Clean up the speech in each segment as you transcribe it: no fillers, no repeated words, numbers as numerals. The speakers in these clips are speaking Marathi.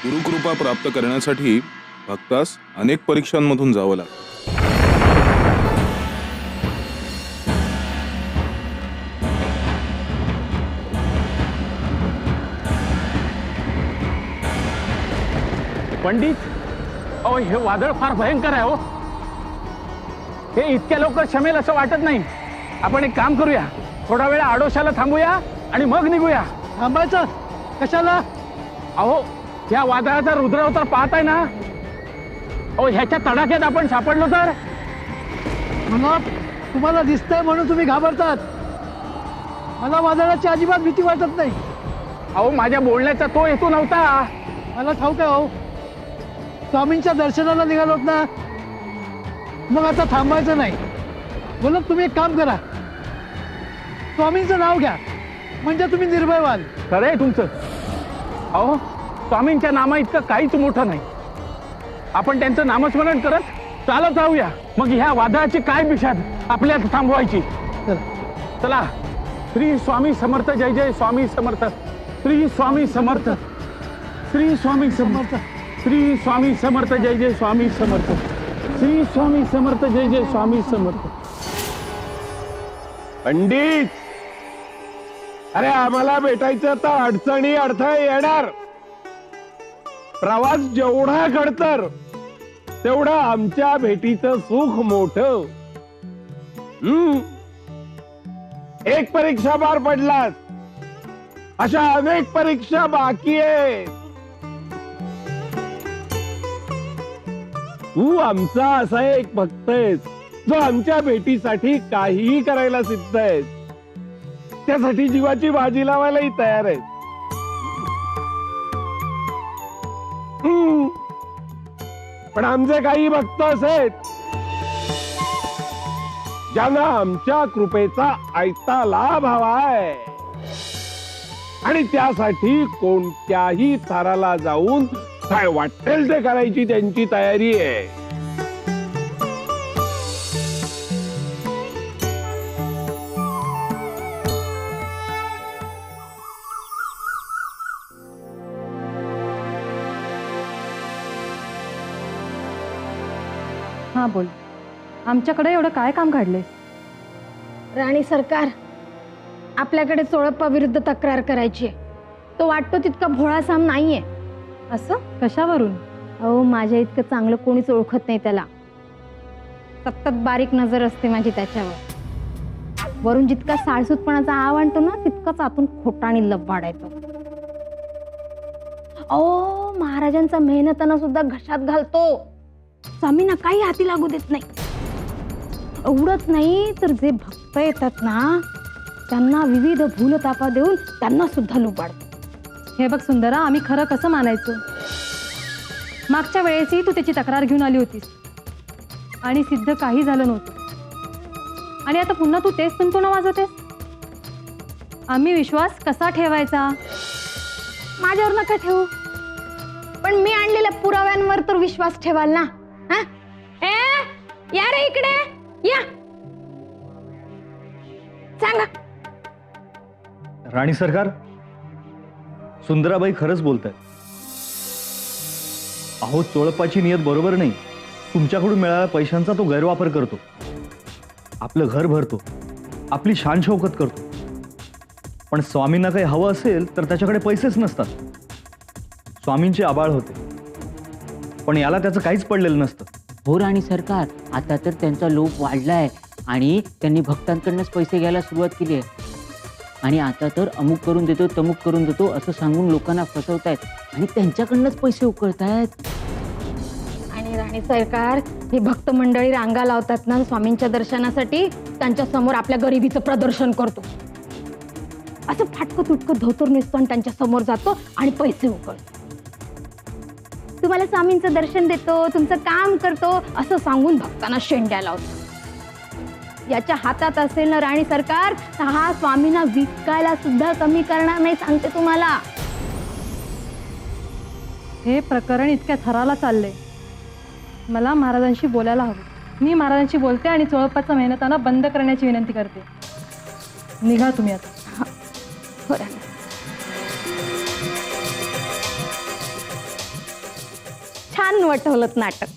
गुरुकृपा प्राप्त करण्यासाठी भक्तास अनेक परीक्षांमधून जावं लागतं. पंडित, अहो हे वादळ फार भयंकर आहे. हो, हे इतक्या लवकर शमेल असं वाटत नाही. आपण एक काम करूया, थोडा वेळ आडोशाला थांबूया आणि मग निघूया. थांबायचं कशाला? अहो, या वादळाचा रुद्रावतार पाहताय ना. अहो, ह्याच्या तडाख्यात आपण सापडलो तर. मला तुम्हाला दिसतंय म्हणून तुम्ही घाबरतात. मला वादळाची अजिबात भीती वाटत नाही. अहो, माझ्या बोलण्याचा तो हेतू नव्हता. मला ठाऊक आहे हो, स्वामींच्या दर्शनाला निघालोत ना, मग आता थांबायचं नाही. बोलत तुम्ही एक काम करा, स्वामींचं नाव घ्या, म्हणजे तुम्ही निर्भय व्हाल. खरंय तुमचं. अहो, स्वामींच्या नामा इतकं काहीच मोठं नाही. आपण त्यांचं नामस्मरण करत चालत राहूया. मग ह्या वादळाची काय बिशाद आपल्याला थांबवायची. चला. चला. श्री स्वामी समर्थ. जय जय स्वामी समर्थ. श्री स्वामी समर्थ. श्री स्वामी समर्थ. श्री स्वामी समर्थ. जय जय स्वामी समर्थ. श्री स्वामी समर्थ. जय जय स्वामी समर्थ. पंडित, अरे आम्हाला भेटायचं तर अडचणी अडथळे येणार. प्रवास जेवढा खडतर तेवढं आमच्या भेटीचं सुख मोठं. एक परीक्षा पार पडलात, अशा अनेक परीक्षा बाकी आहेत. तू आमचा असा एक भक्त आहेस जो आमच्या भेटीसाठी काहीही करायला सिद्ध आहेस. त्यासाठी जीवाची बाजी लावायलाही तयार आहे. पण आमचे काही भक्त असेत ज्यांना आमच्या कृपेचा आयता लाभ हवाय आणि त्यासाठी कोणत्याही थराला जाऊन काय वाटेल ते करायची त्यांची तयारी आहे. हां बोल. आमच्याकडे एवढं काय काम काढले? राणी सरकार, आपल्याकडे चोळप्पा विरुद्ध तक्रार करायची आहे. तो वाटतो तितका भोळा साम नाहीये. असं कशावरून? अहो, माझ्या इतकं चांगलं कोणीच ओळखत नाही त्याला. सतत बारीक नजर असते माझी त्याच्यावर. वरून जितका साळसूतपणाचा आव आणतो ना, तितकाच आतून खोटा आणि लबाड येतो. अहो, महाराजांचा मेहनताना सुद्धा घशात घालतो. स्वामींना काही हाती लागू देत नाही. एवढंच नाही तर जे भक्त येतात ना, त्यांना विविध भूलतापा देऊन त्यांना सुद्धा लुबाडतो. हे बघ सुंदरा, आम्ही खरं कसं मानायचं? मागच्या वेळेसही तू त्याची तक्रार घेऊन आली होतीस आणि सिद्ध काही झालं नव्हतं. आणि आता पुन्हा तू तेच तुणतुणं वाजवतेस. आम्ही विश्वास कसा ठेवायचा? माझ्यावर नका ठेवू, पण मी आणलेल्या पुराव्यांवर तर विश्वास ठेवाल ना. हा? या रे इकडे या, सांगा. राणी सरकार, सुंदराबाई खरंच बोलतायत. अहो, चोळप्पाची नियत बरोबर नाही. तुमच्याकडून मिळालेल्या पैशांचा तो गैरवापर करतो. आपलं घर भरतो, आपली शान शौकत करतो. पण स्वामींना काही हवं असेल तर त्याच्याकडे पैसेच नसतात. स्वामींचे आबाळ होते, पण याला त्याचं काहीच पडलेलं नसतं. हो राणी सरकार, आता तर त्यांचा लोभ वाढलाय आणि त्यांनी भक्तांकडूनच पैसे घ्यायला सुरुवात केली आहे. आणि आता तर अमुक करून देतो, तमुक करून देतो असं सांगून लोकांना फसवतायत आणि त्यांच्याकडूनच पैसे उकळतायत. आणि राणी सरकार, ही भक्त मंडळी रांगा लावतात ना स्वामींच्या दर्शनासाठी, त्यांच्या समोर आपल्या गरिबीचं प्रदर्शन करतो. असं फाटकं तुटकं धोतर नेसतो आणि त्यांच्या समोर जातो आणि पैसे उकळतो. तुम्हाला स्वामींचं दर्शन देतो, तुमचं काम करतो असं सांगून भक्तांना शेंड्या लावतो. याच्या हातात असेल ना राणी सरकार, हा स्वामींना विकायला सुद्धा कमी करणार नाही, सांगते तुम्हाला. हे प्रकरण इतक्या थराला चाललंय. मला महाराजांशी बोलायला हवं. मी महाराजांशी बोलते आणि चोळप्पाचा मेहनताना बंद करण्याची विनंती करते. निघा तुम्ही आता. छान वठवलं नाटक.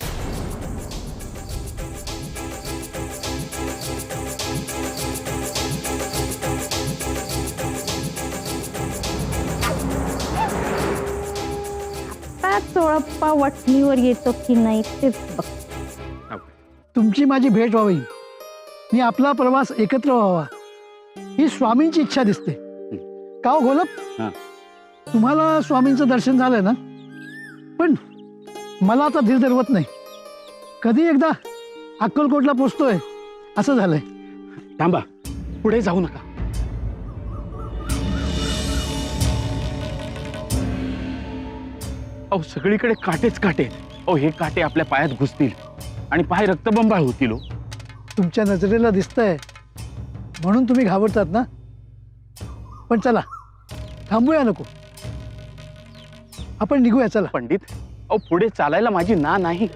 आता चोळप्पा वठणीवर येतो की नाही तेच बघ. तुमची माझी भेट व्हावी आणि आपला प्रवास एकत्र व्हावा ही स्वामींची इच्छा दिसते. का हो घोलप, तुम्हाला स्वामींचं दर्शन झालंय ना, पण मला आता धीर धरवत नाही. कधी एकदा अक्कलकोटला पोचतोय असं झालंय. थांबा, पुढे जाऊ नका. अहो सगळीकडे काटेच काटे. अहो हे काटे आपल्या पायात घुसतील आणि पाय रक्तबंबाळ होतील. तुमच्या नजरेला दिसतंय म्हणून तुम्ही घाबरतात ना. पण चला थांबूया नको, आपण निघूया. चला. पंडित, अहो पुढे चालायला माझी ना नाही,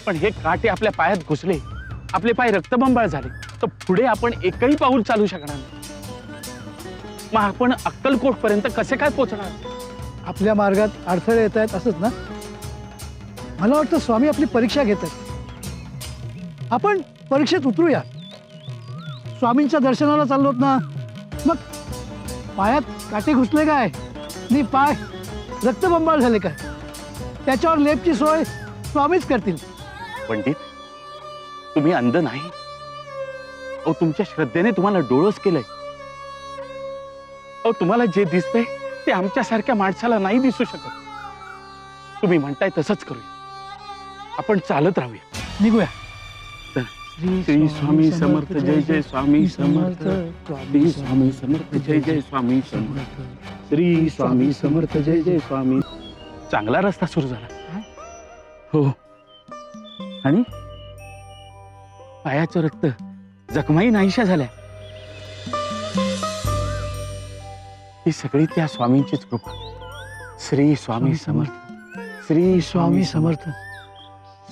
पण हे काटे आपल्या पायात घुसले, आपले पाय रक्तबंबाळ झाले, तर पुढे आपण एकही पाऊल चालू शकणार नाही. मग आपण अक्कलकोट पर्यंत कसे काय पोहोचणार? आपल्या मार्गात अडथळे येत आहेत असंच ना. मला वाटतं स्वामी आपली परीक्षा घेत आहेत. आपण परीक्षेत उतरूया. स्वामींच्या दर्शनाला चाललोत ना, मग पायात काटे घुसले काय आणि पाय रक्तबंबाळ झाले काय, त्याच्यावर लेपची सोय स्वामीच करतील. पंडित, तुम्ही अंध नाही. अहो तुमच्या श्रद्धेने तुम्हाला डोळस केलंय. अहो तुम्हाला जे दिसतंय ते आमच्यासारख्या माणसाला नाही दिसू शकत. तुम्ही म्हणताय तसंच करूया. आपण चालत राहूया. निघूया. श्री स्वामी समर्थ, जय जय स्वामी समर्थ. श्री स्वामी समर्थ, जय जय स्वामी समर्थ. श्री स्वामी समर्थ, जय जय स्वामी. चांगला रस्ता सुरू झाला. हो, आणि पायाचं रक्त जखमाही नाहीशा झाल्या. ही सगळी त्या स्वामींचीच कृपा. श्री स्वामी समर्थ, श्री स्वामी समर्थ.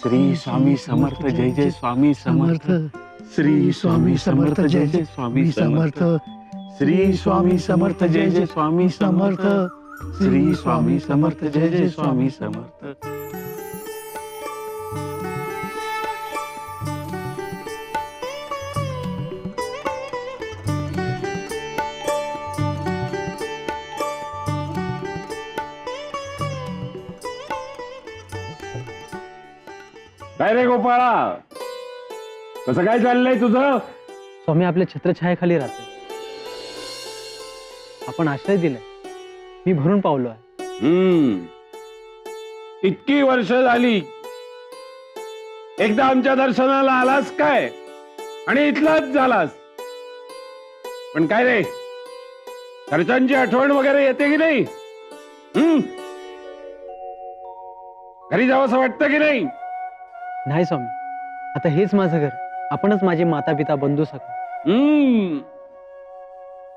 श्री स्वामी समर्थ, जय जय स्वामी समर्थ. श्री स्वामी समर्थ, जय जय स्वामी समर्थ. श्री स्वामी समर्थ, जय जय स्वामी समर्थ. श्री स्वामी समर्थ, जय जय स्वामी समर्थ. काय रे गोपाळा, कसं काय चाललंय तुझं? स्वामी आपल्या छत्रछायाखाली राहते. आपण आश्रय दिलाय, मी भरून पावलो आहे. इतकी वर्ष झाली, एकदा आमच्या दर्शनाला आलास काय आणि इथलाच झालास. पण काय रे, घरच्यांची आठवण वगैरे येते की नाही? घरी जावंसं वाटतं की नाही? नाही स्वामी, आता हेच माझं घर, आपणच माझे माता पिता बंधू सखा.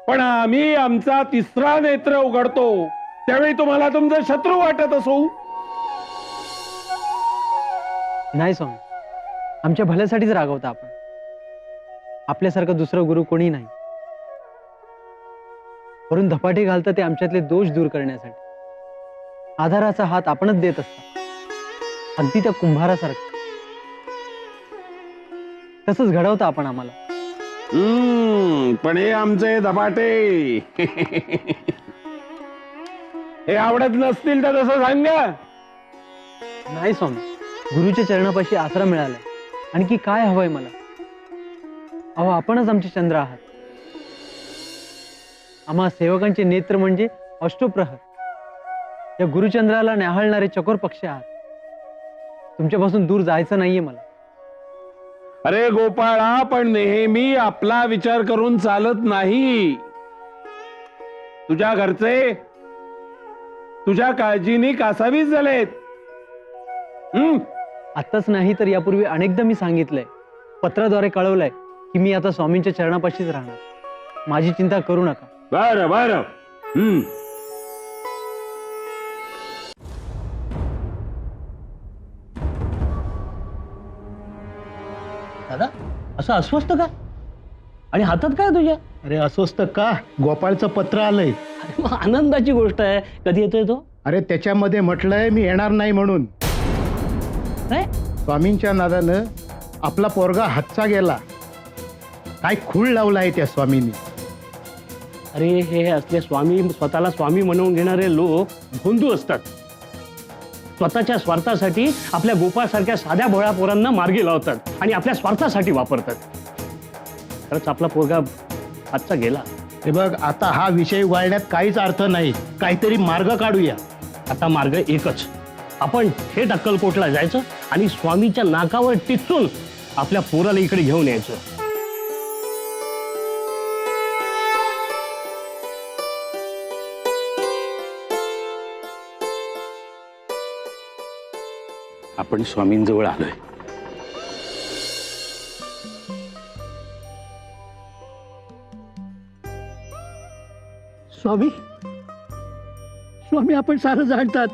पण आम्ही आमचा तिसरा नेत्र उघडतो त्यावेळी तुम्हाला तुमचा शत्रू वाटत असो. नाही स्वामी, आमच्या भल्यासाठीच रागवता आपण. आपल्यासारखं दुसरं गुरु कोणी नाही. वरून धपाटे घालतं ते आमच्यातले दोष दूर करण्यासाठी. आधाराचा हात आपणच देत असता, अगदी त्या कुंभारासारखं. तसंच घडवतं आपण आम्हाला. पण हे आमचे धपाटे हे आवडत नसतील तर तसं सांगा. नाही स्वामी, गुरुच्या चरणापाशी आसरा मिळालाय, आणखी काय हवंय मला? अहो आपणच आमचे चंद्र आहात. आम्हा सेवकांचे नेत्र म्हणजे अष्टप्रहर. या गुरुचंद्राला न्याहाळणारे चकोर पक्षी आहात. तुमच्यापासून दूर जायचं नाहीये मला. अरे गोपाळा, पण नेहमी आपला विचार करून चालत नाही. तुझ्या घरचे तुझ्या काळजीने कासावीस झालेत. आत्ताच नाही तर यापूर्वी अनेकदा मी सांगितलंय, पत्राद्वारे कळवलंय की मी आता स्वामींच्या चरणापाशीच राहणार. माझी चिंता करू नका. बरं बरं. दादा, असं अस्वस्थ का? आणि हातात काय तुझ्या? अरे अस्वस्थ का, गोपाळचं पत्र आलंय. मग आनंदाची गोष्ट आहे. कधी येतोय तो? अरे त्याच्यामध्ये म्हटलंय मी येणार नाही म्हणून. स्वामींच्या नादानं आपला पोरगा हातचा गेला. काय खूळ लावलाय त्या स्वामींनी. अरे हे असले स्वामी, स्वतःला स्वामी म्हणवून घेणारे लोक भोंदू असतात. स्वतःच्या स्वार्थासाठी आपल्या गोपाळसारख्या साध्या भोळ्या पोरांना मार्गी लावतात आणि आपल्या स्वार्थासाठी वापरतात. खरंच आपला पोरगा हातचा गेला. हे बघ, आता हा विषय वाढण्यात काहीच अर्थ नाही. काहीतरी मार्ग काढूया. आता मार्ग एकच, आपण थेट अक्कलकोटला जायचं आणि स्वामीच्या नाकावर टिचून आपल्या पोराला इकडे घेऊन यायचं. आपण स्वामींजवळ आलोय. स्वामी, स्वामी आपण सारं जाणतात.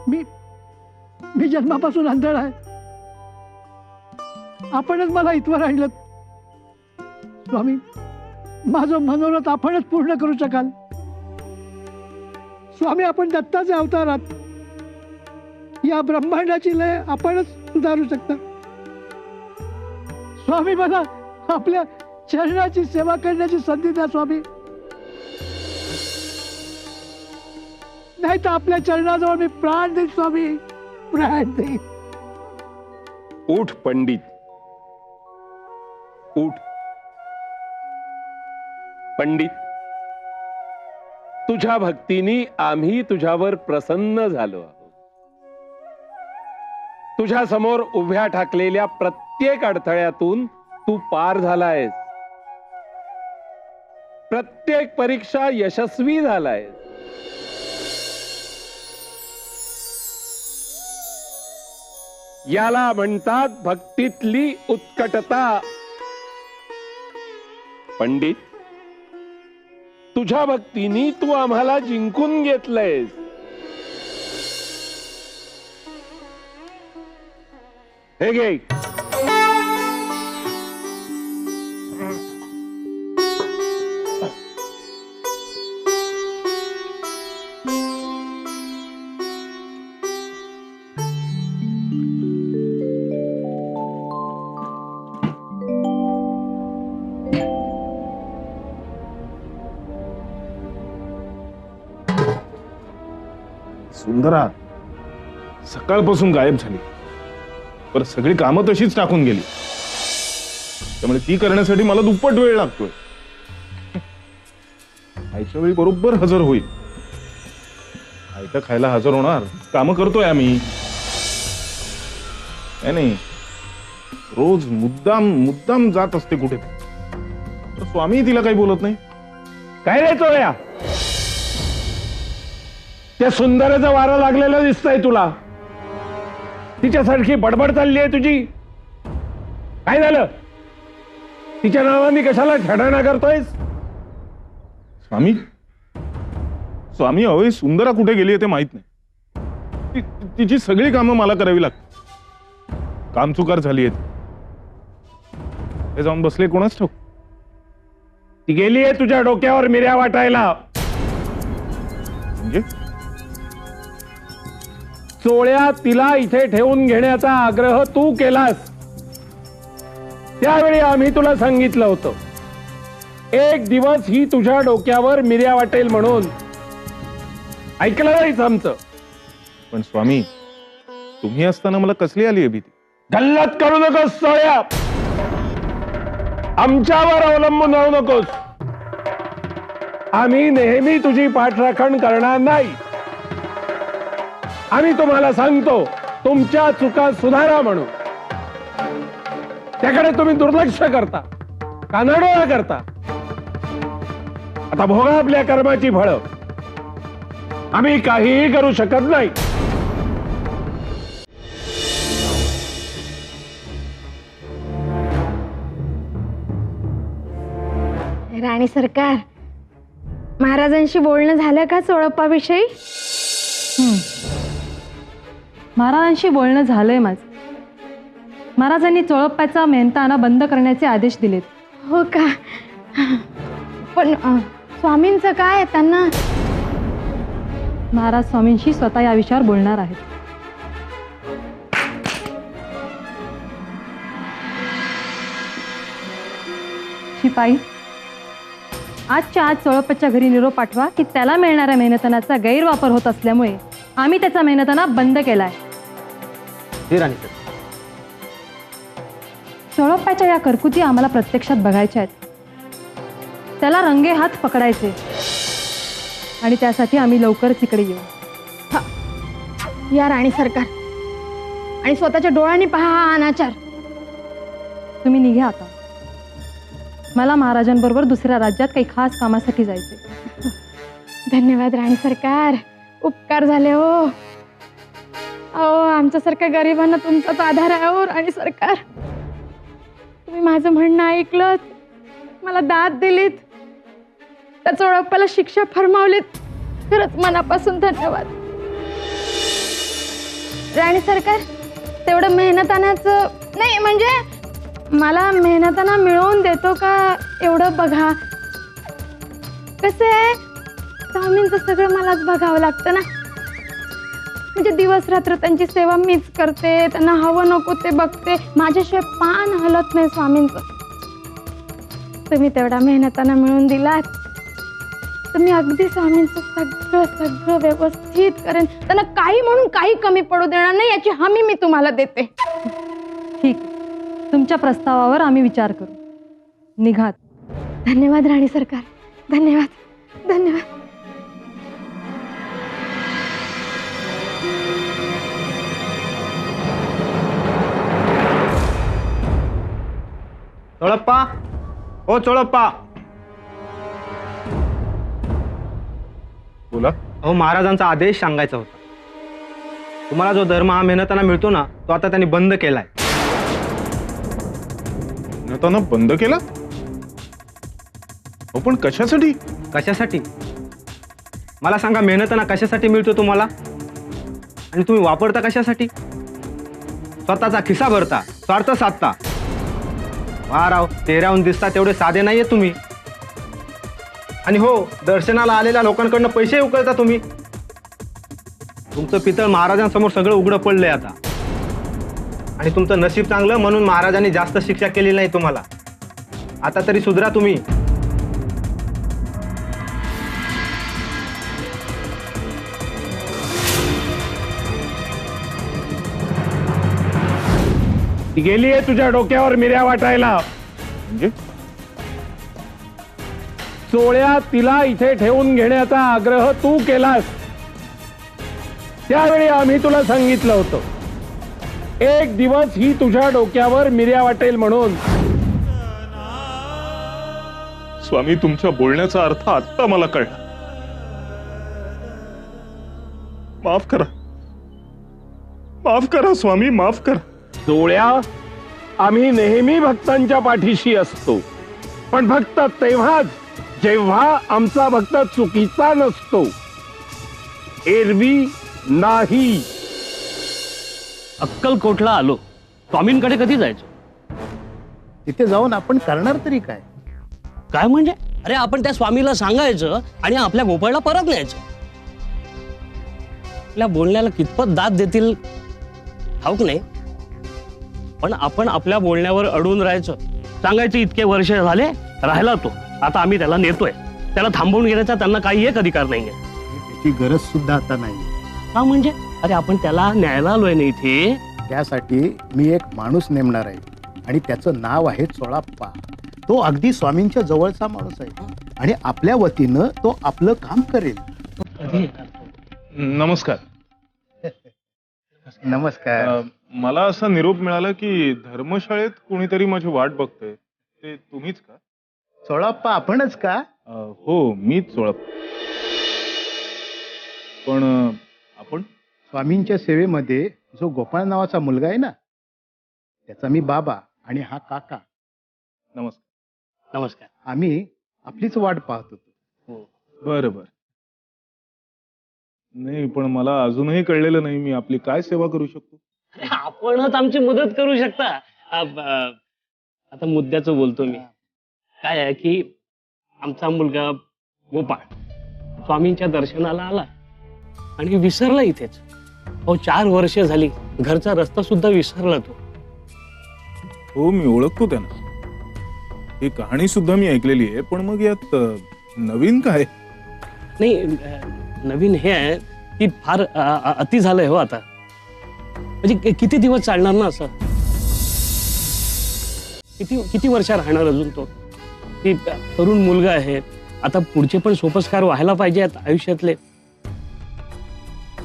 मी जन्मापासून आंधळ आहे. आपणच मला इथवर आणलं. स्वामी, माझं मनोरथ आपणच पूर्ण करू शकाल. स्वामी, आपण दत्ताचे अवतार आहात. या ब्रह्मांडाची लय आपणच सुधारू शकता. स्वामी, मला आपल्या चरणाची सेवा करण्याची संधी द्या स्वामी. नाही तर आपल्या चरणाजवळ मी प्राण देईन स्वामी, प्राण देईन. उठ पंडित, उठ. पंडित, तुझ्या भक्तीने आम्ही तुझ्यावर प्रसन्न झालो आहोत. तुझ्या समोर उभ्या ठाकलेल्या प्रत्येक अडथळ्यातून तू पार झालायस. प्रत्येक परीक्षा यशस्वी झालायस. याला म्हणतात भक्तीतली उत्कटता. पंडित, तुझ्या भक्तीने तू आम्हाला जिंकून घेतलंयस. हे घे. सुंदरा सकाळपासून गायब झाली. पर सगळी कामं तशीच टाकून गेली. त्यामुळे ती करण्यासाठी मला दुप्पट वेळ लागतोय. आईच्या वेळी बरोबर हजर होईल. आयतं खायला हजर होणार. कामं करतोय आम्ही. नाही, रोज मुद्दाम जात असते कुठे. तर स्वामी तिला काही बोलत नाही. काय रे चोळ्या, त्या सुंदराचा वारा लागलेला दिसतंय तुला. तिच्यासारखी बडबड चालली आहे तुझी. काय झालं? तिच्या नावाने कशाला छडाणा करतोयस? स्वामी अहो, सुंदरा कुठे गेली ते माहित नाही. तिची सगळी कामं मला करावी लागतात. कामचुकार झाली आहे. हे जाऊन बसले कोणाच ठाऊक. ती गेलीये तुझ्या डोक्यावर मिऱ्या वाटायला. म्हणजे चोळ्या, तिला इथे ठेवून घेण्याचा आग्रह तू केलास. त्यावेळी आम्ही तुला सांगितलं होतं एक दिवस ही तुझ्या डोक्यावर मिऱ्या वाटेल म्हणून. ऐकलं नाहीच आमचं. पण स्वामी, तुम्ही असताना मला कसली आली आहे भीती. गल्लत करू नकोस चोळ्या. आमच्यावर अवलंबून राहू नकोस. आम्ही नेहमी तुझी पाठराखण करणार नाही. आम्ही तुम्हाला सांगतो तुमच्या चुका सुधारा म्हणून. त्याकडे तुम्ही दुर्लक्ष करता, कानाडोळा करता. आता भोगा आपल्या कर्माची फळं. आम्ही काहीही करू शकत नाही. राणी सरकार, महाराजांशी बोलणं झालं का चोळप्पाविषयी? महाराजांशी बोलणं झालंय माझं. महाराजांनी चोळप्पाचा मेहनताना बंद करण्याचे आदेश दिलेत. हो का? पण स्वामींचं काय? त्यांना महाराज स्वामींशी स्वतः या विषयावर बोलणार आहेत. शिपाई, आजच्या आज चोळप्पाच्या घरी निरोप पाठवा की त्याला मिळणाऱ्या मेहनतनाचा गैरवापर होत असल्यामुळे आम्ही त्याचा मेहनतना बंद केलाय. हे राणी सर. चोळप्पाच्या या करकुती आम्हाला प्रत्यक्षात बघायच्या आहेत. त्याला रंगे हात पकडायचे आणि त्यासाठी आम्ही लवकरच इकडे येऊ. या राणी सरकार, आणि स्वतःच्या डोळ्यांनी पहा हा अनाचार. तुम्ही निघा आता. मला महाराजांबरोबर दुसऱ्या राज्यात काही खास कामासाठी जायचे. धन्यवाद राणी सरकार, उपकार झाले हो. अहो, आमच्यासारख्या गरिबांना तुमचाच आधार आहे हो राणी सरकार. तुम्ही माझं म्हणणं ऐकलं, मला दाद दिलीत, त्या चोळप्पाला शिक्षा फरमावलीत. खरंच मनापासून धन्यवाद. राणी सरकार, तेवढं मेहनतानाचं नाही, म्हणजे मला मेहनताना मिळवून देतो का एवढं बघा. कसं आहे, स्वामींचं सगळं मलाच बघावं लागतं ना. म्हणजे दिवस रात्र त्यांची सेवा मीच करते, त्यांना हवं नको ते बघते, माझ्याशिवाय पान हलत नाही स्वामींचं. तुम्ही तेवढा मेहनताना मिळवून दिलात तर मी अगदी स्वामींचं सगळं सगळं व्यवस्थित करेन. त्यांना काही म्हणून काही कमी पडू देणार नाही, याची हमी मी तुम्हाला देते. ठीक, तुमच्या प्रस्तावावर आम्ही विचार करू. निघात. धन्यवाद राणी सरकार, धन्यवाद धन्यवाद. चोळप्पा, हो चोळप्पा. बोला. अहो, महाराजांचा आदेश सांगायचा होता. तुम्हाला जो धर्म हा मेहनताना मिळतो ना, तो आता त्यांनी बंद केलाय. मेहनताना बंद केला? हो, पण कशासाठी? कशासाठी? मला सांगा, मेहनताना कशासाठी मिळतो तुम्हाला, आणि तुम्ही वापरता कशासाठी? स्वतःचा खिसा भरता, स्वार्थ साधता. वा राव, चेहऱ्याहून दिसता तेवढे साधे नाहीये तुम्ही. आणि हो, दर्शनाला आलेल्या लोकांकडनं पैसे उकळता तुम्ही. तुमचं पितळ महाराजांसमोर सगळं उघडं पडलंय आता. आणि तुमचं नशीब चांगलं म्हणून महाराजांनी जास्त शिक्षा केली नाही तुम्हाला. आता तरी सुधरा तुम्ही. ती गेलीये तुझ्या डोक्यावर मिऱ्या वाटायला. म्हणजे चोळ्या तिला इथे ठेवून घेण्याचा आग्रह तू केलास. त्यावेळी आम्ही तुला सांगितलं होतं, एक दिवस ही तुझ्या डोक्यावर मिऱ्या वाटेल म्हणून. स्वामी, तुमच्या बोलण्याचा अर्थ आत्ता मला कळला. माफ करा, माफ करा स्वामी, माफ करा. चोळ्या, आम्ही नेहमी भक्तांच्या पाठीशी असतो, पण भक्त तेव्हाच जेव्हा आमचा भक्त चुकीचा नसतो, एरवी नाही. अक्कलकोटला आलो, स्वामींकडे कधी जायचं? तिथे जाऊन आपण करणार तरी काय? काय म्हणजे? अरे, आपण त्या स्वामीला सांगायचं आणि आपल्या गोपाळला परत न्यायचं. आपल्या बोलण्याला कितपत दाद देतील ठाऊक नाही, पण आपण आपल्या बोलण्यावर अडून राहायचं. सांगायचं इतके वर्ष झाले राहिला तो, आता आम्ही त्याला नेतोय. त्याला थांबवून घेण्याचा त्यांना काही एक अधिकार नाहीये. त्याची गरज सुद्धा आता नाही. का म्हणजे? अरे, आपण त्याला न्यायला आलोय ना इथे. त्यासाठी मी एक माणूस नेमणार आहे आणि त्याचं नाव आहे चोळप्पा. तो अगदी स्वामींच्या जवळचा माणूस आहे आणि आपल्या वतीनं तो आपलं काम करेल. नमस्कार. नमस्कार. मला असा निरोप मिळाला की धर्मशाळेत कोणीतरी माझी वाट बघतोय. ते तुम्हीच का? चोळप्पा आपणच का? हो, मीच चोळप्पा. पण आपण? स्वामींच्या सेवेमध्ये जो गोपाळ नावाचा मुलगा आहे ना, त्याचा मी बाबा आणि हा काका. नमस्कार. नमस्कार. आम्ही आपलीच वाट पाहत होतो. बरं बरं. नाही, पण मला अजूनही कळलेलं नाही मी आपली काय सेवा करू शकतो. आपणच आमची मदत करू शकता. आता मुद्द्याचं बोलतो मी. काय आहे की आमचा मुलगा गोपाळ स्वामींच्या दर्शनाला आला आणि विसरला इथेच. अहो 4 वर्ष झाली, घरचा रस्ता सुद्धा विसरला तो. हो, मी ओळखतो त्यांना. ही कहाणी सुद्धा मी ऐकलेली आहे, पण मग यात नवीन काय? नाही, नवीन हे आहे की फार अति झालंय हो आता. म्हणजे किती दिवस चालणार ना असं? किती वर्ष राहणार अजून तो? ती तरुण मुलगा आहे, आता पुढचे पण सोपस्कार व्हायला पाहिजेत आयुष्यातले.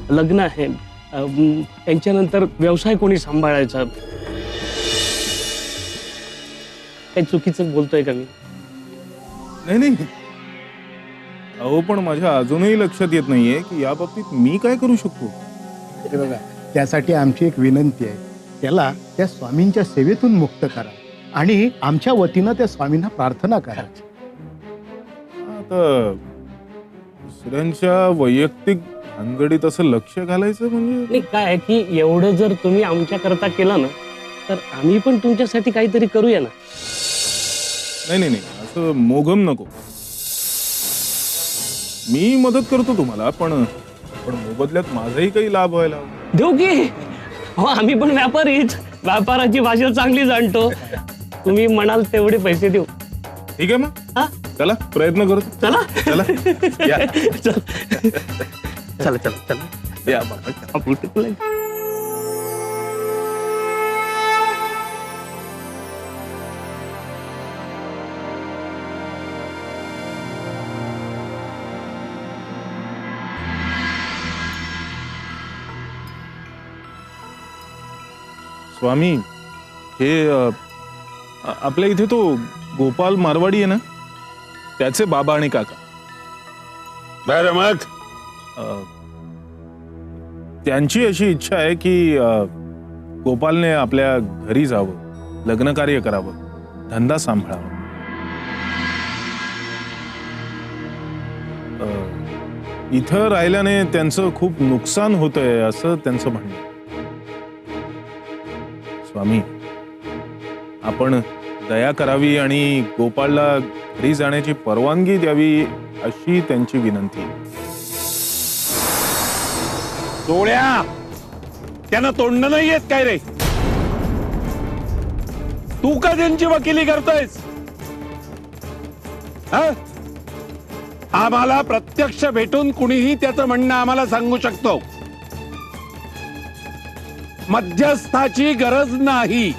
लग्न आहे, त्यांच्यानंतर व्यवसाय कोणी सांभाळायचा? काही चुकीचं बोलतोय का मी? नाही. अहो, पण माझ्या अजूनही लक्षात येत नाहीये की या बाबतीत मी काय करू शकतो. हे बघा, त्यासाठी आमची एक विनंती आहे, त्याला त्या स्वामींच्या सेवेतून मुक्त करा आणि आमच्या वतीनं त्या स्वामींना प्रार्थना करा. आता दुसऱ्यांच्या वैयक्तिक भानगडीत असं लक्ष घालायचं म्हणजे? नाही, काय आहे की एवढं जर तुम्ही आमच्या करता केलं ना, तर आम्ही पण तुमच्यासाठी काहीतरी करूया ना. नाही, असं मोघम नको. मी मदत करतो तुम्हाला, पण मोबदल्यात माझाही काही लाभ व्हायला हवा. देऊ की? हो, आम्ही पण व्यापारीच, व्यापाराची भाषा चांगली जाणतो. तुम्ही म्हणाल तेवढे पैसे देऊ. ठीक आहे मग, हा? चला प्रयत्न करतो. चला या. चला या बाबा. स्वामी, हे आपल्या इथे तो गोपाल मारवाडी आहे ना, त्याचे बाबा आणि काका. बरं मग त्यांची अशी इच्छा आहे की गोपालने आपल्या घरी जावं, लग्न कार्य करावं, धंदा सांभाळावा. इथं राहिल्याने त्यांचं खूप नुकसान होतंय असं त्यांचं म्हणणं आहे. स्वामी, आपण दया करावी आणि गोपाळला घरी जाण्याची परवानगी द्यावी अशी त्यांची विनंती. डोळ्या, त्यांना तोंडणं नाही येत काय रे? तू का त्यांची वकिली करतोयस? आम्हाला प्रत्यक्ष भेटून कुणीही त्याचं म्हणणं आम्हाला सांगू शकतो. मध्यस्थाची गरज नाही.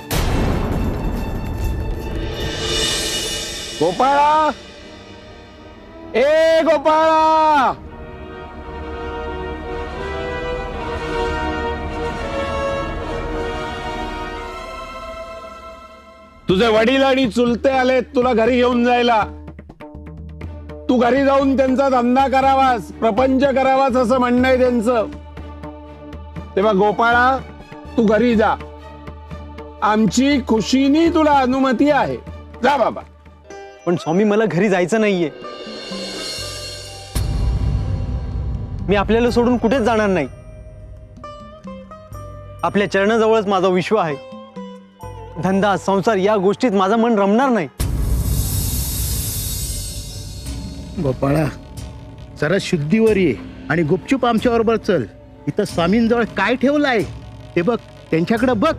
गोपाळा, ए गोपाळा, तुझे वडील आणि चुलते आले तुला घरी घेऊन जायला. तू घरी जाऊन त्यांचा धंदा करावास, प्रपंच करावास असं म्हणणं आहे त्यांचं. तेव्हा गोपाळा, तू घरी जा. आमची खुशीनी तुला अनुमती आहे. जा बाबा. पण स्वामी, मला घरी जायचं नाहीये. मी आपल्याला सोडून कुठेच जाणार नाही. आपल्या चरणाजवळच माझा विश्व आहे. धंदा, संसार या गोष्टीत माझं मन रमणार नाही. गोपाळा, जरा शुद्धीवर ये आणि गुपचूप आमच्या बरोबर चल. इथं स्वामींजवळ काय ठेवलंय ते बघ, त्यांच्याकडे बघ.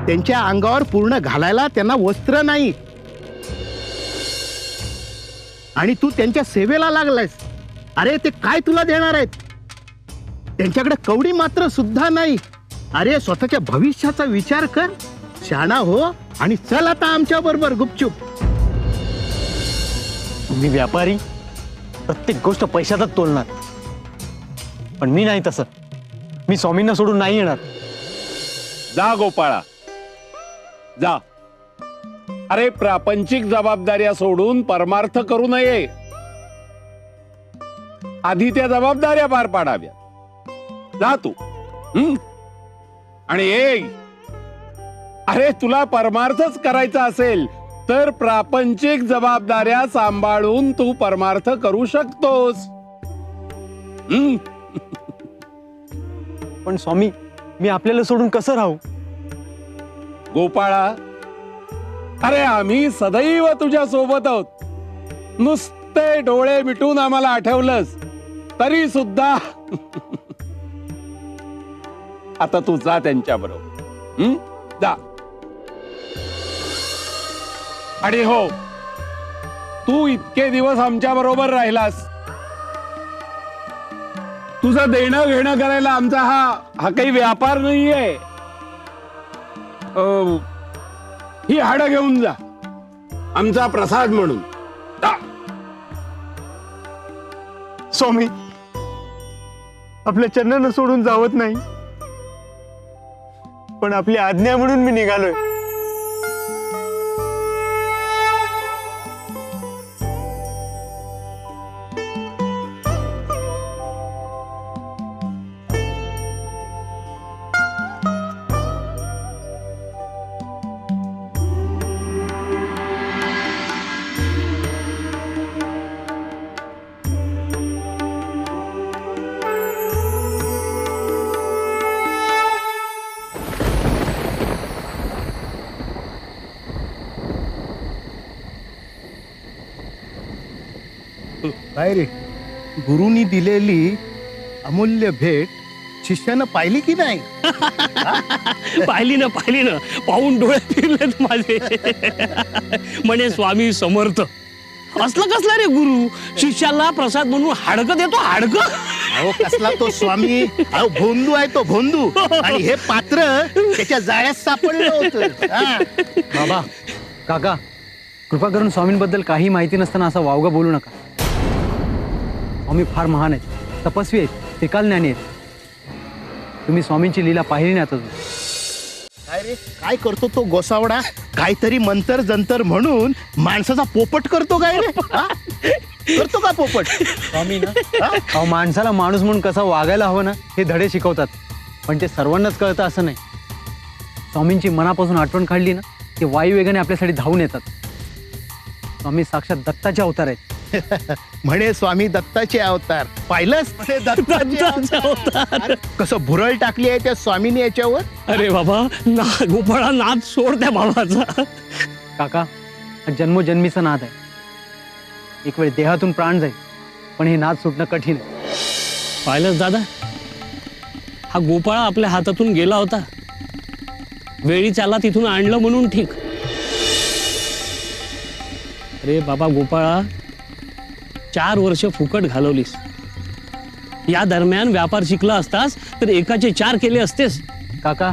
त्यांच्या अंगावर पूर्ण घालायला त्यांना वस्त्र नाही आणि तू त्यांच्या सेवेला लागलायस. अरे, ते काय तुला देणार आहेत? त्यांच्याकडे कवडी मात्र सुद्धा नाही. अरे, स्वतःच्या भविष्याचा विचार कर, शहाणा हो आणि चल आता आमच्या बरोबर गुपचूप. मी व्यापारी, प्रत्येक गोष्ट पैशातच तोलणार. पण मी नाही तसं. मी स्वामींना सोडून नाही येणार. जा गोपाळा, जा. अरे, प्रापंचिक जबाबदाऱ्या सोडून परमार्थ करू नये. आधी त्या जबाबदाऱ्या पार पाडाव्या. जा तू. आणि अरे, तुला परमार्थच करायचा असेल तर प्रापंचिक जबाबदाऱ्या सांभाळून तू परमार्थ करू शकतोस. पण स्वामी, मी आपल्याला सोडून कसं राहू? गोपाळा, अरे आम्ही सदैव तुझ्या सोबत आहोत. नुसते डोळे मिटून आम्हाला आठवलंस तरी सुद्धा आता तू जा त्यांच्या बरोबर. जा. आणि हो, तू इतके दिवस आमच्या बरोबर राहिलास. तुझं देणं घेणं करायला आमचा हा काही व्यापार नाहीये. ही हाडं घेऊन जा आमचा प्रसाद म्हणून. जा. स्वामी, आपल्या चरणानं सोडून जावत नाही, पण आपली आज्ञा म्हणून मी निघालोय. काय रे, गुरुनी दिलेली अमूल्य भेट शिष्यानं पाहिली की नाही? पाहिली ना पाहून डोळे फिरलेत माझे. म्हणे स्वामी समर्थ. असलं कसला रे गुरु, शिष्याला प्रसाद म्हणून हाडकं देतो. हाडकं अहो कसला तो स्वामी, अहो भोंदू आहे तो भोंदू. आणि हे पात्र त्याच्या जाळ्यात सापडलं होतं. हा. बाबा, काका, कृपा करून स्वामींबद्दल काही माहिती नसताना असा वावगा बोलू नका. स्वामी फार महान आहेत, तपस्वी आहेत, त्रिकाल ज्ञानी आहेत. तुम्ही स्वामींची लीला पाहिली नाही आता. काय रे, काय करतो तो गोसावडा? काहीतरी मंतर जंतर म्हणून माणसाचा पोपट करतो काय रे? हा? करतो का पोपट? स्वामी ना, अहो माणसाला माणूस म्हणून कसा वागायला हवं ना, हे धडे शिकवतात. पण ते सर्वांनाच कळतं असं नाही. स्वामींची मनापासून आठवण काढली ना, ते वायुवेगाने आपल्यासाठी धावून येतात. स्वामी साक्षात दत्ताचे अवतार आहेत. म्हणे स्वामी दत्ताचे अवतार. पाहिलंच म्हणे दत्ताचे अवतार. अरे, कसं भुरळ टाकली आहे त्या स्वामीने याच्यावर. अरे बाबा, गोपाळा नाद सोड त्या बाबाचा. काका, हा जन्मोजन्मीचा नाद आहे. एक वेळ देहातून प्राण जाईल, पण हे नाद सुटणं कठीण आहे. पाहिलंच दादा, हा गोपाळा आपल्या हातातून गेला होता. वेळी त्याला तिथून आणलं म्हणून ठीक. अरे बाबा गोपाळा, 4 वर्ष फुकट घालवलीस. या दरम्यान व्यापार शिकला असतास तर एकाचे 4 केले असतेस. काका,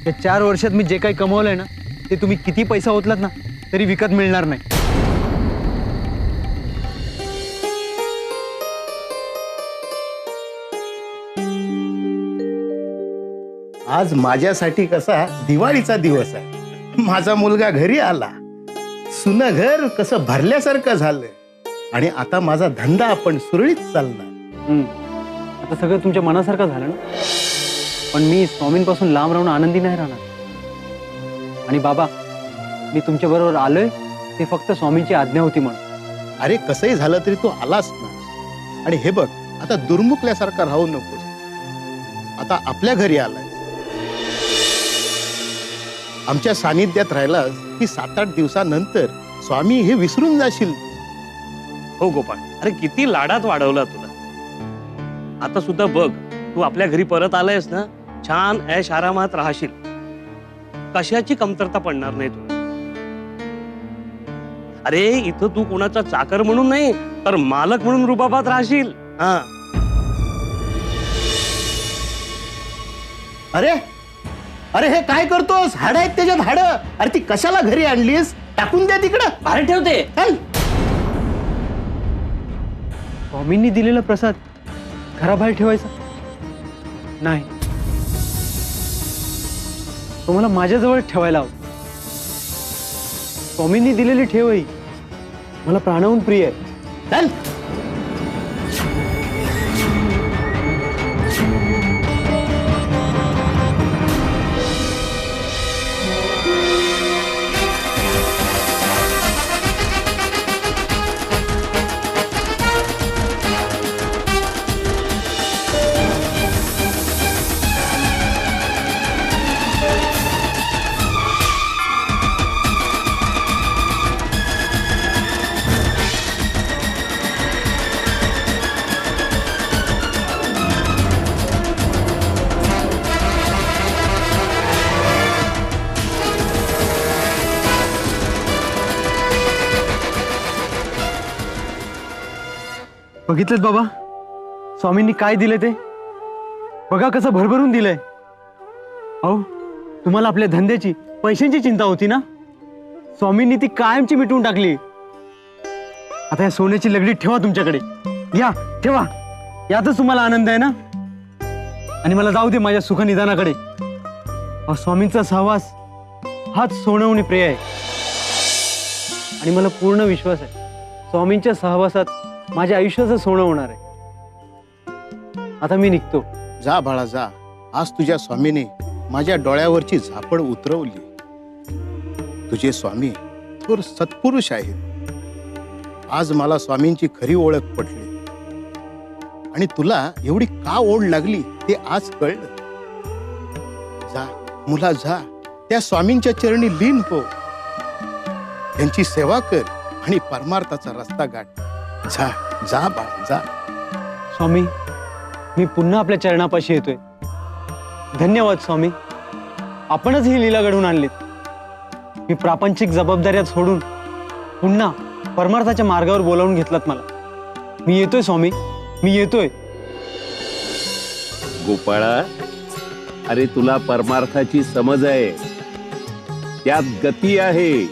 या 4 वर्षात मी जे काही कमवलंय ना, ते तुम्ही किती पैसा ओतलात ना तरी विकत मिळणार नाही. आज माझ्यासाठी कसा दिवाळीचा दिवस आहे. माझा मुलगा घरी आला, सुनं घर कसं भरल्यासारखं झालं. आणि आता माझा धंदा आपण सुरळीत चालणार. आता सगळं तुमच्या मनासारखं झालं ना. पण मी स्वामींपासून लांब राहून आनंदी नाही राहणार. आणि बाबा, मी तुमच्या बरोबर आलोय ते फक्त स्वामींची आज्ञा होती म्हणून. अरे कसंही झालं तरी तू आलास ना. आणि हे बघ, आता दुर्मुखल्यासारखा राहू नकोस. आता आपल्या घरी आलाय, आमच्या सानिध्यात राहिलास की 7-8 दिवसानंतर स्वामी हे विसरून जाशील. हो गोपाळ, अरे किती लाडात वाढवला तुला. आता सुद्धा बघ, तू आपल्या घरी परत आलायस ना, छान ऐश आरामात राहशील. कशाची कमतरता पडणार नाही तुला. अरे इथं तू कोणाचा चाकर म्हणून नाही, तर मालक म्हणून रुबाबात राहशील. हा. अरे अरे हे काय करतोस? हाड आहेत त्याच्यात हाड. अरे ती कशाला घरी आणलीस? टाकून द्या तिकडं. बाहेर ठेवते. चल. स्वामींनी दिलेला प्रसाद घराबाहेर ठेवायचा नाही, तो मला माझ्याजवळ ठेवायला हवा. स्वामींनी दिलेली ठेवही मला प्राणाहून प्रिय आहे. चल. बघितलं बाबा, स्वामींनी काय दिले ते बघा, कसं भरभरून दिलंय. अहो, तुम्हाला आपल्या धंद्याची पैशांची चिंता होती ना, स्वामींनी ती कायमची मिटवून टाकली. आता या सोन्याची लगडी ठेवा तुमच्याकडे, या ठेवा, यातच तुम्हाला आनंद आहे ना. आणि मला जाऊ दे माझ्या सुखनिदानाकडे. अहो, स्वामींचा सहवास हाच सोनवणी प्रिय आहे. आणि मला पूर्ण विश्वास आहे, स्वामींच्या सहवासात माझ्या आयुष्याचं सोनं होणार आहे. आता मी निघतो. जा बाळा जा. आज तुझ्या स्वामीने माझ्या डोळ्यावरची झापड उतरवली. तुझे स्वामी थोर सत्पुरुष आहेत. आज मला स्वामींची खरी ओळख पटली. आणि तुला एवढी का ओढ लागली ते आज कळलं. जा मुला जा, त्या स्वामींच्या चरणी लीन हो. त्यांची सेवा कर आणि परमार्थाचा रस्ता गाठ. जा जा बाळा जा. स्वामी, मी पुन्हा आपल्या चरणापाशी येतोय. धन्यवाद स्वामी, आपणच ही लीला घडवून आणलीत. मी प्रापंचिक जबाबदाऱ्या सोडून पुन्हा परमार्थाच्या मार्गावर बोलावून घेतलात मला. मी येतोय स्वामी, मी येतोय. गोपाळा, अरे तुला परमार्थाची समज आहे, त्यात गती आहे.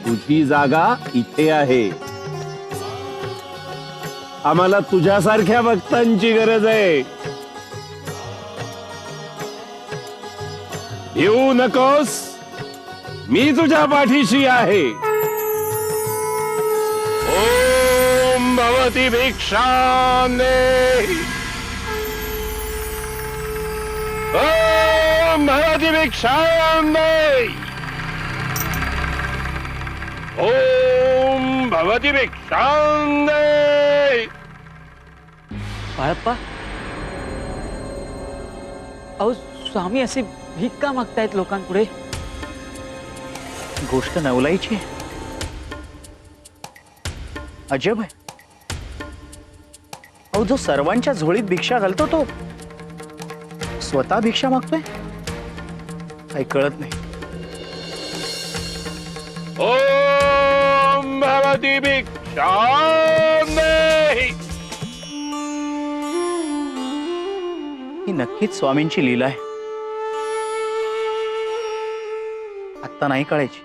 तुझी जागा इथे आहे. आम्हाला तुझ्यासारख्या भक्तांची गरज आहे. येऊ नकोस, मी तुझ्या पाठीशी आहे. ओम भवती भिक्षाने, ओम भवती भिक्षाने, ओम भवती भिक्षाने. बाळप्पा, अहो स्वामी असे भीक का मागतायत लोकांपुढे? गोष्ट नवलाईची आहे. अजब आहे. अहो, जो सर्वांच्या झोळीत भिक्षा घालतो तो स्वतः भिक्षा मागतोय, काही कळत नाही. ओम भवती भिक्षाने. ही नक्कीच स्वामींची लीला आहे. आत्ता नाही कळायची,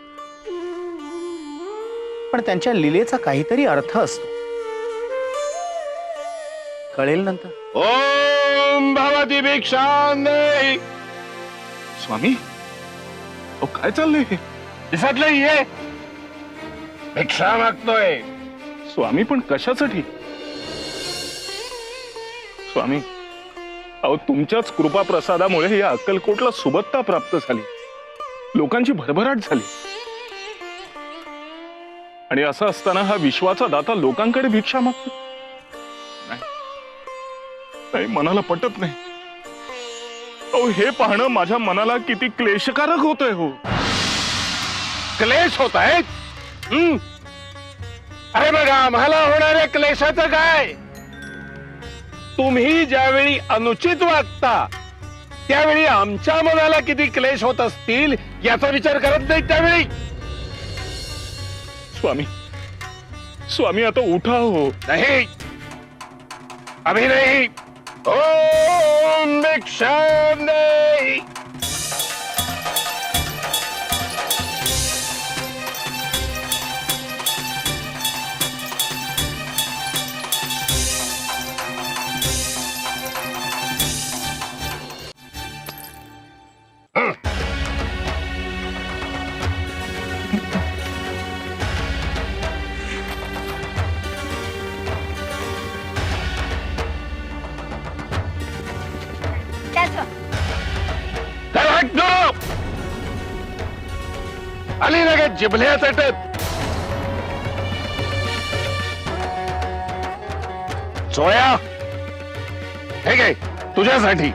पण त्यांच्या लीलेचा काहीतरी अर्थ असतो. कळेल नंतर. ओम भवती भिक्षाने. स्वामी, अहो काय चाललंय हे? दिसतलं ये भिक्षा मागतोय. स्वामी, पण कशासाठी? स्वामी, अहो तुमच्याच कृपा प्रसादामुळे या अक्कलकोटला सुबत्ता प्राप्त झाली, लोकांची भरभराट झाली. आणि असं असताना हा विश्वाचा दाता लोकांकडे भिक्षा मागतो? नाही, नाही, मनाला पटत नाही. अहो हे पाहणं माझ्या मनाला किती क्लेशकारक होतंय. हो, क्लेश होत आहेत. अरे बघा, आम्हाला होणाऱ्या क्लेशाचं काय? तुम्ही ज्यावेळी अनुचित वागता त्यावेळी आमच्या मनाला किती क्लेश होत असतील याचा विचार करत नाही त्यावेळी. स्वामी, स्वामी आता उठा. हो नाही, अभी नाही. ओम भिक्षाने. आली ना काय जिभल्या तटत. जोया, हे काय तुझ्यासाठी.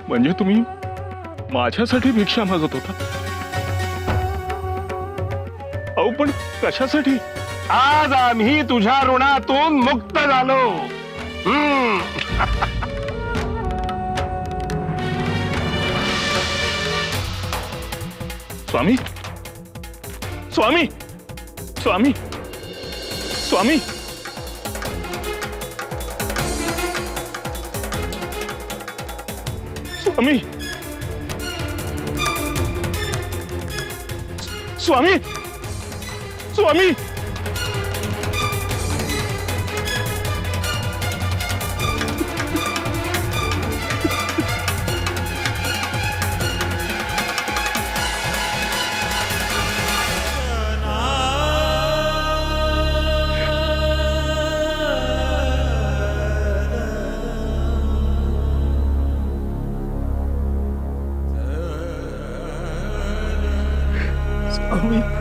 म्हणजे तुम्ही माझ्यासाठी भिक्षा मागत होता? अहो पण कशासाठी? आज आम्ही तुझ्या ऋणातून मुक्त झालो. स्वामी स्वामी स्वामी स्वामी स्वामी स्वामी स्वामी स्वामी